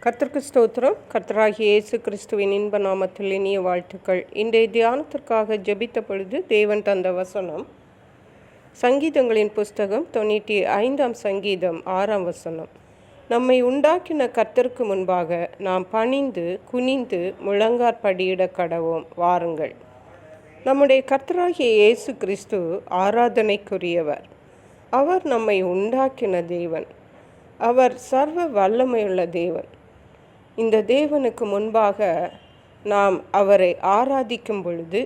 கர்த்தருக்கு ஸ்தோத்திரம். கர்த்தராகிய இயேசு கிறிஸ்துவின் இன்ப நாமத்தில் இனிய வாழ்த்துக்கள். இன்றைய தியானத்திற்காக ஜெபித்த பொழுது தேவன் தந்த வசனம் சங்கீதங்களின் புஸ்தகம் 95 சங்கீதம் 6 வசனம். நம்மை உண்டாக்கின கர்த்தருக்கு முன்பாக நாம் பணிந்து குனிந்து முழங்காற்படியிட கடவோம், வாருங்கள். நம்முடைய கர்த்தராகிய இயேசு கிறிஸ்து ஆராதனைக்குரியவர். அவர் நம்மை உண்டாக்கின தேவன். அவர் சர்வ வல்லமையுள்ள தேவன். இந்த தேவனுக்கு முன்பாக நாம் அவரை ஆராதிக்கும் பொழுது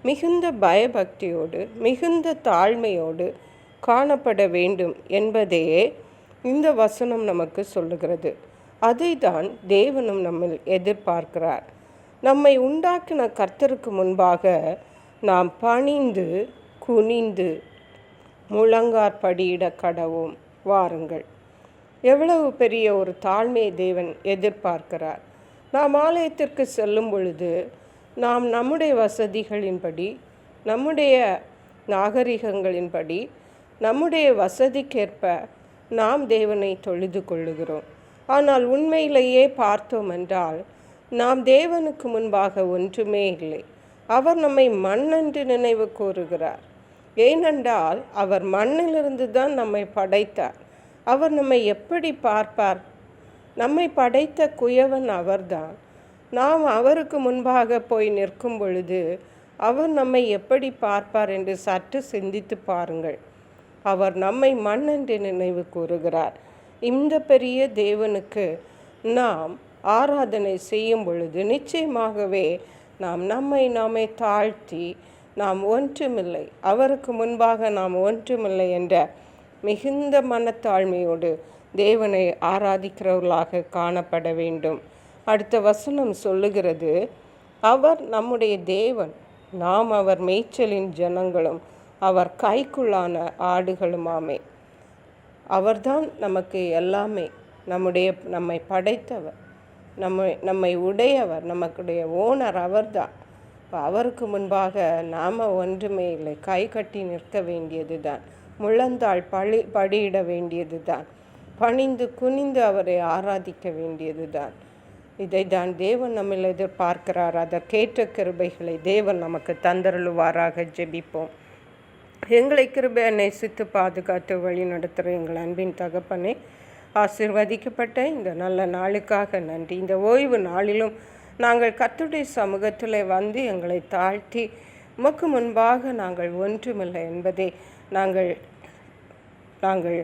மிகுந்த பயபக்தியோடு மிகுந்த தாழ்மையோடு காணப்பட வேண்டும் என்பதையே இந்த வசனம் நமக்கு சொல்லுகிறது. அதை தான் தேவனும் நம்மில் எதிர்பார்க்கிறார். நம்மை உண்டாக்கின கர்த்தருக்கு முன்பாக நாம் பணிந்து குனிந்து முழங்காற்படியிட கடவோம், வாருங்கள். எவ்வளவு பெரிய ஒரு தாழ்மையை தேவன் எதிர்பார்க்கிறார். நாம் ஆலயத்திற்கு செல்லும் பொழுது நாம் நம்முடைய வசதிகளின்படி, நம்முடைய நாகரிகங்களின்படி, நம்முடைய வசதிக்கேற்ப நாம் தேவனை தொழுது கொள்ளுகிறோம். ஆனால் உண்மையிலேயே பார்த்தோம் என்றால் நாம் தேவனுக்கு முன்பாக ஒன்றுமே இல்லை. அவர் நம்மை மண்ணென்று நினைவு கூறுகிறார். ஏனென்றால் அவர் மண்ணிலிருந்து தான் நம்மை படைத்தார். அவர் நம்மை எப்படி பார்ப்பார்? நம்மை படைத்த குயவன் அவர்தான். நாம் அவருக்கு முன்பாக போய் நிற்கும் பொழுது அவர் நம்மை எப்படி பார்ப்பார் என்று சற்று சிந்தித்து பாருங்கள். அவர் நம்மை மண் என்று நினைவு கூறுகிறார். இந்த பெரிய தேவனுக்கு நாம் ஆராதனை செய்யும் பொழுது நிச்சயமாகவே நாம் நம்மை தாழ்த்தி நாம் ஒன்றுமில்லை, அவருக்கு முன்பாக நாம் ஒன்றுமில்லை என்ற மிகுந்த மனத்தாழ்மையோடு தேவனை ஆராதிக்கிறவர்களாக காணப்பட வேண்டும். அடுத்த வசனம் சொல்லுகிறது, அவர் நம்முடைய தேவன், நாம் அவர் மேய்ச்சலின் ஜனங்களும் அவர் கைக்குள்ளான ஆடுகளுமாமே. அவர்தான் நமக்கு எல்லாமே. நம்மை படைத்தவர், நம்மை உடையவர், நமக்குடைய ஓனர் அவர்தான். அவருக்கு முன்பாக நாம் ஒன்றுமே இல்லை. கை கட்டி நிற்க வேண்டியது தான், முழந்தாள் படியிட வேண்டியது தான், பணிந்து குனிந்து அவரை ஆராதிக்க வேண்டியது தான். இதை தான் தேவன் நம்மில் எதிர்பார்க்கிறார். அதற்கேற்ற கிருபைகளை தேவன் நமக்கு தந்தருளுவாராக. ஜெபிப்போம். எங்களை கிருபையை நேசித்து பாதுகாத்து வழி நடத்துகிற எங்கள் அன்பின் தகப்பனே, ஆசீர்வதிக்கப்பட்ட இந்த நல்ல நாளுக்காக நன்றி. இந்த ஓய்வு நாளிலும் நாங்கள் கர்த்தருடைய சமூகத்தில் வந்து எங்களை தாழ்த்தி உமக்கு முன்பாக நாங்கள் ஒன்றுமில்லை என்பதை நாங்கள்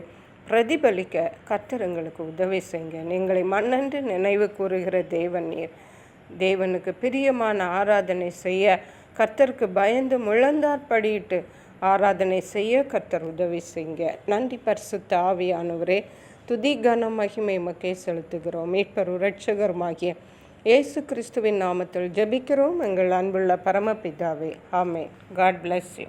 பிரதிபலிக்க கர்த்தர் எங்களுக்கு உதவி செய்யுங்க. எங்களை மண்ணென்று நினைவு கூறுகிற தேவன் நீர். தேவனுக்கு பிரியமான ஆராதனை செய்ய, கர்த்தருக்கு பயந்து முழந்தாற்படியிட்டு ஆராதனை செய்ய கர்த்தர் உதவி செய்யுங்க. நன்றி பரிசுத்த ஆவியானவரே. துதி கன மகிமை மக்கே செலுத்துகிறோம். மீட்பர் இரட்சகருமாகிய இயேசு கிறிஸ்துவின் நாமத்தில் ஜெபிக்கிறோம் எங்கள் அன்புள்ள பரமபிதாவே. ஆமென். God bless you.